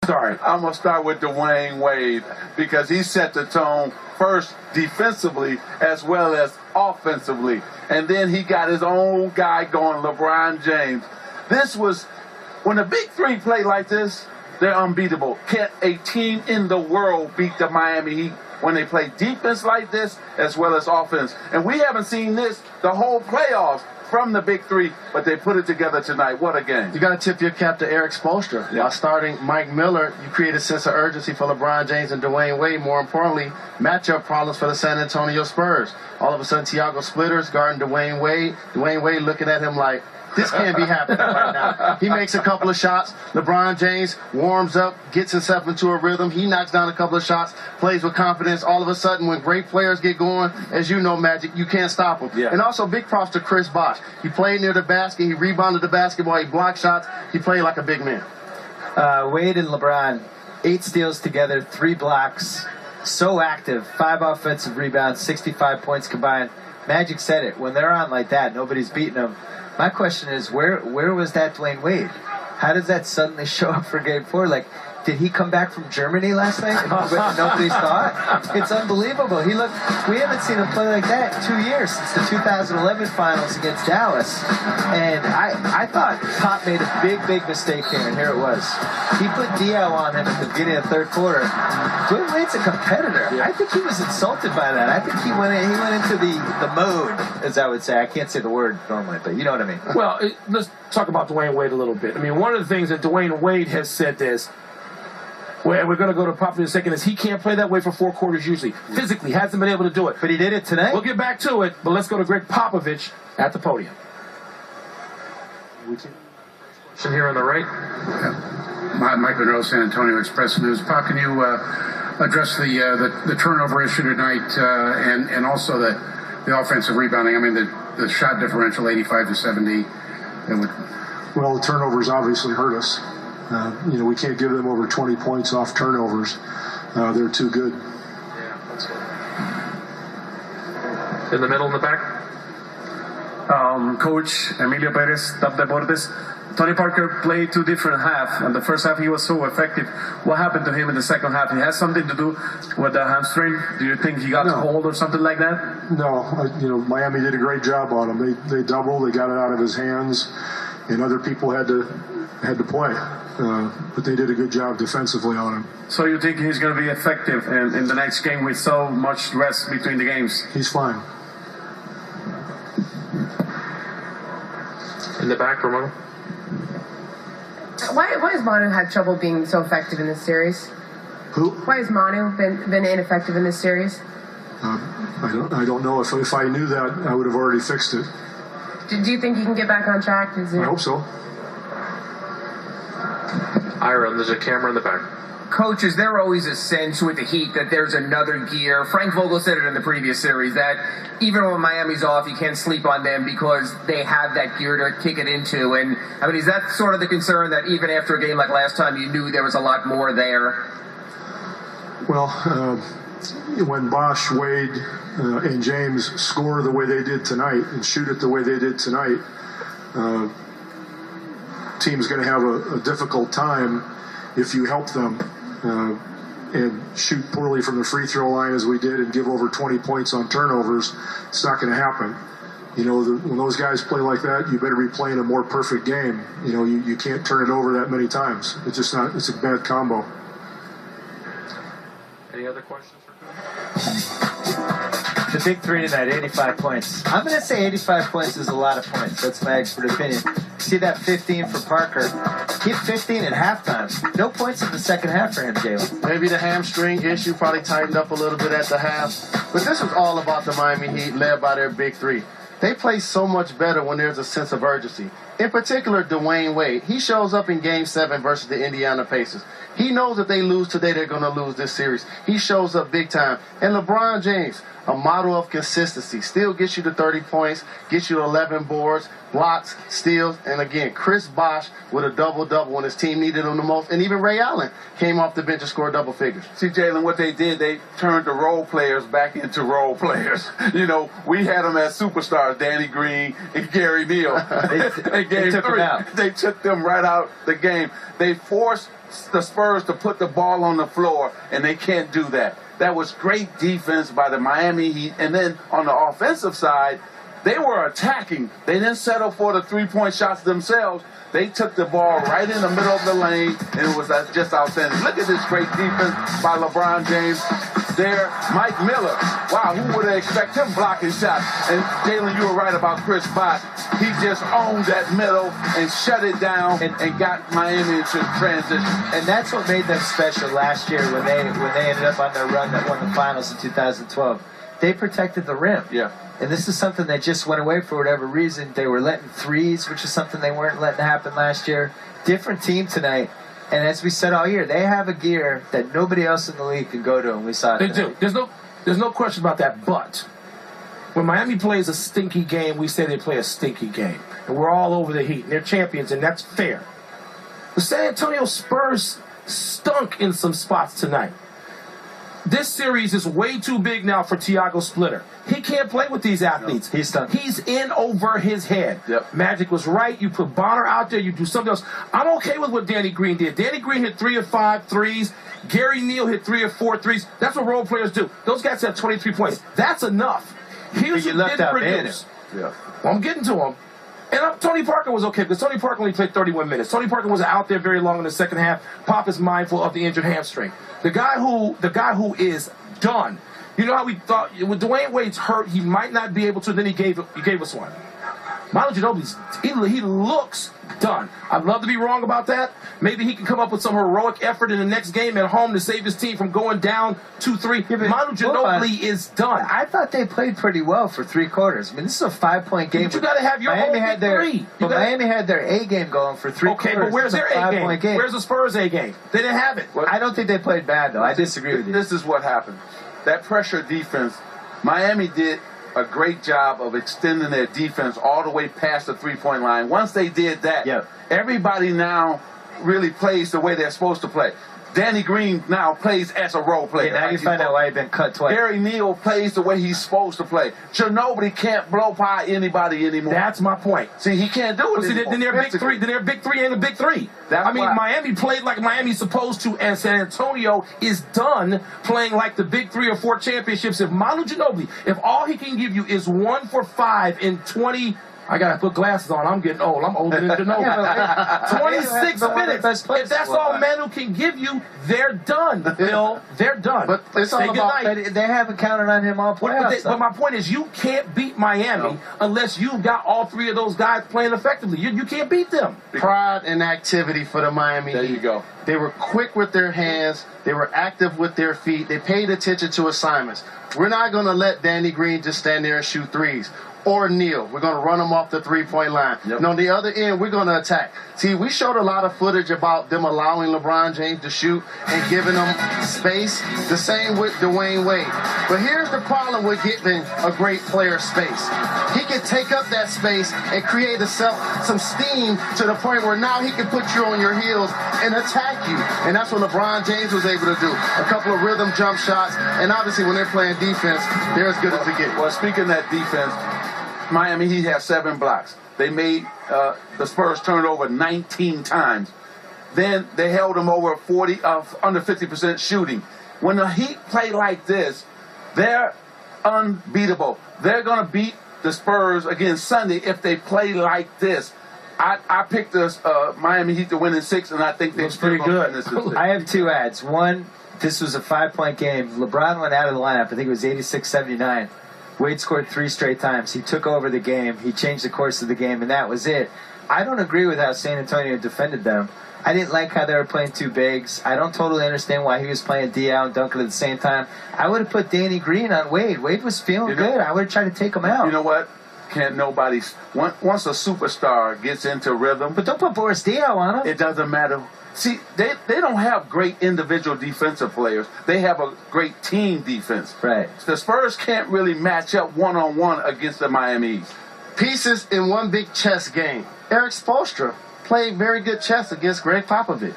Start. I'm going to start with Dwyane Wade because he set the tone first defensively as well as offensively. And then he got his own guy going, LeBron James. This was, when the big three play like this, they're unbeatable. Can't a team in the world beat the Miami Heat when they play defense like this as well as offense? And we haven't seen this the whole playoffs from the big three, but they put it together tonight. What a game. You got to tip your cap to Eric Spoelstra. Yeah. While starting Mike Miller, you create a sense of urgency for LeBron James and Dwyane Wade. More importantly, matchup problems for the San Antonio Spurs. All of a sudden, Thiago Splitters guarding Dwyane Wade. Dwyane Wade looking at him like, this can't be happening right now. He makes a couple of shots. LeBron James warms up, gets himself into a rhythm. He knocks down a couple of shots, plays with confidence. All of a sudden, when great players get going, as you know, Magic, you can't stop them. Yeah. And also, big props to Chris Bosh. He played near the basket. He rebounded the basketball. He blocked shots. He played like a big man. Wade and LeBron, 8 steals together, 3 blocks. So active. 5 offensive rebounds, 65 points combined. Magic said it. When they're on like that, nobody's beating them. My question is, where was that Dwyane Wade? How does that suddenly show up for Game 4? Like, did he come back from Germany last night? Nobody's thought. It's unbelievable. We haven't seen him play like that in 2 years, since the 2011 finals against Dallas. And I thought Pop made a big mistake here, and here it was. He put DL on him at the beginning of the third quarter. Dwyane Wade's a competitor. I think he was insulted by that. I think he went into the mode, as I would say. I can't say the word normally, but you know what I mean. Well, let's talk about Dwyane Wade a little bit. I mean, one of the things that Dwyane Wade has said this, and we're going to go to Pop in a second, is he can't play that way for 4 quarters usually. Physically, hasn't been able to do it. But he did it tonight. We'll get back to it, but let's go to Gregg Popovich at the podium. Here on the right. Mike Monroe, San Antonio Express News. Pop, can you address the turnover issue tonight and also the offensive rebounding? I mean, the shot differential, 85 to 70. Well, the turnovers obviously hurt us. We can't give them over 20 points off turnovers. They're too good. In the middle, in the back. Coach Emilio Perez, Top Deportes. Tony Parker played 2 different halves. In the first half, he was so effective. What happened to him in the second half? It has something to do with the hamstring. Do you think he got hold or something like that? No, Miami did a great job on him. They doubled, they got it out of his hands, and other people had to play. But they did a good job defensively on him. So you think he's going to be effective in the next game with so much rest between the games? He's fine. In the back, Ramon. Why has Manu had trouble being so effective in this series? Who? Why has Manu been ineffective in this series? I don't know. If I knew that, I would have already fixed it. Do you think he can get back on track? I hope so. Ira, there's a camera in the back. Coach, is there always a sense with the Heat that there's another gear? Frank Vogel said it in the previous series that even when Miami's off, you can't sleep on them because they have that gear to kick it into. And, I mean, is that sort of the concern that even after a game like last time, you knew there was a lot more there? Well, when Bosh, Wade, and James score the way they did tonight and shoot it the way they did tonight, team's going to have a difficult time if you help them and shoot poorly from the free throw line as we did and give over 20 points on turnovers. It's not going to happen. When those guys play like that, you better be playing a more perfect game. You can't turn it over that many times. It's just not. It's a bad combo. Any other questions for Coach? The big 3 tonight, 85 points. I'm going to say 85 points is a lot of points. That's my expert opinion. See that 15 for Parker. He had 15 at halftime. No points in the second half for him, Jalen. Maybe the hamstring issue probably tightened up a little bit at the half. But this was all about the Miami Heat, led by their big 3. They play so much better when there's a sense of urgency. In particular, Dwyane Wade. He shows up in Game 7 versus the Indiana Pacers. He knows if they lose today, they're going to lose this series. He shows up big time. And LeBron James, a model of consistency, still gets you to 30 points, gets you 11 boards, blocks, steals, and again, Chris Bosh with a double-double when his team needed him the most. And even Ray Allen came off the bench and scored double figures. See, Jalen, what they did, they turned the role players back into role players. We had them as superstars, Danny Green and Gary Neal. And game took 3. them out. They took them right out the game. They forced the Spurs to put the ball on the floor, and they can't do that. That was great defense by the Miami Heat. And then on the offensive side, they were attacking. They didn't settle for the three-point shots themselves. They took the ball right in the middle of the lane, and it was just outstanding. Look at this great defense by LeBron James. There, Mike Miller. Wow, who would have expected him blocking shots? And Jalen, you were right about Chris Bosh. He just owned that middle and shut it down and got Miami into transition. And that's what made them special last year when they ended up on their run that won the finals in 2012. They protected the rim. Yeah. And this is something that just went away for whatever reason. They were letting threes, which is something they weren't letting happen last year. Different team tonight. And as we said all year, they have a gear that nobody else in the league can go to, and we saw it They tonight. do. There's no question about that. But when Miami plays a stinky game, we say they play a stinky game. And we're all over the Heat. And they're champions, and that's fair. The San Antonio Spurs stunk in some spots tonight. This series is way too big now for Thiago Splitter. He can't play with these athletes. No, he's done. He's in over his head. Yep. Magic was right. You put Bonner out there. You do something else. I'm okay with what Danny Green did. Danny Green hit 3 of 5 threes. Gary Neal hit 3 of 4 threes. That's what role players do. Those guys have 23 points. That's enough. Here's You who left didn't out produce. Yeah. Well, I'm getting to him. And Tony Parker was okay because Tony Parker only played 31 minutes. Tony Parker wasn't out there very long in the second half. Pop is mindful of the injured hamstring. The guy who is done. You know how we thought with Dwyane Wade's hurt, he might not be able to. Then he gave us one. Manu Ginobili's he looks done. I'd love to be wrong about that. Maybe he can come up with some heroic effort in the next game at home to save his team from going down 2-3. Manu Ginobili is done. I thought they played pretty well for 3 quarters. I mean, this is a 5-point game. But you got to have your Miami whole had big their three. Miami had their A game going for 3 quarters. Okay, but where's their A game? Where's the Spurs A game? They didn't have it. I don't think they played bad, though. I disagree with you. This is what happened. That pressure defense, Miami did a great job of extending their defense all the way past the three-point line. Once they did that, everybody now really plays the way they're supposed to play. Danny Green now plays as a role player. Now you find out why he's been cut twice. Gary Neal plays the way he's supposed to play. Ginobili can't blow by anybody anymore. That's my point. See, he can't do it anymore. Then they're big three. Then they're big three and a big three. Miami played like Miami's supposed to, and San Antonio is done playing like the big 3 or 4 championships. If Manu Ginobili, if all he can give you is 1 for 5 in 20. I got to put glasses on. I'm getting old. I'm older than Ginobili. 26 minutes. If that's all Manu can give you, they're done, Bill. They're done. But it's all about they haven't counted on him all playoffs. But my point is, you can't beat Miami unless you've got all 3 of those guys playing effectively. You can't beat them. Pride and activity for the Miami Heat. There you go. They were quick with their hands. They were active with their feet. They paid attention to assignments. We're not going to let Danny Green just stand there and shoot threes. Or Neal. We're going to run them off the three-point line. Yep. And on the other end, we're going to attack. See, we showed a lot of footage about them allowing LeBron James to shoot and giving them space. The same with Dwyane Wade. But here's the problem with giving a great player space. He can take up that space and create some steam to the point where now he can put you on your heels and attack you. And that's what LeBron James was able to do. A couple of rhythm jump shots. And obviously when they're playing defense, they're as good as it gets. Well, speaking of that defense, Miami Heat has 7 blocks. They made the Spurs turn over 19 times. Then they held them over under 50% shooting. When the Heat play like this, they're unbeatable. They're going to beat the Spurs again Sunday if they play like this. I picked the Miami Heat to win in 6, and I think they're pretty good. I have 2 ads. One, this was a 5-point game. LeBron went out of the lineup. I think it was 86-79. Wade scored 3 straight times. He took over the game. He changed the course of the game, and that was it. I don't agree with how San Antonio defended them. I didn't like how they were playing 2 bigs. I don't totally understand why he was playing Diao and Duncan at the same time. I would have put Danny Green on Wade. Wade was feeling good. I would have tried to take him out. You know what? Can't nobody... Once a superstar gets into rhythm... But don't put Boris Diaw on him. It doesn't matter. See, they don't have great individual defensive players. They have a great team defense. Right. The Spurs can't really match up one-on-one against the Miami Heat. Pieces in one big chess game. Eric Spoelstra played very good chess against Gregg Popovich.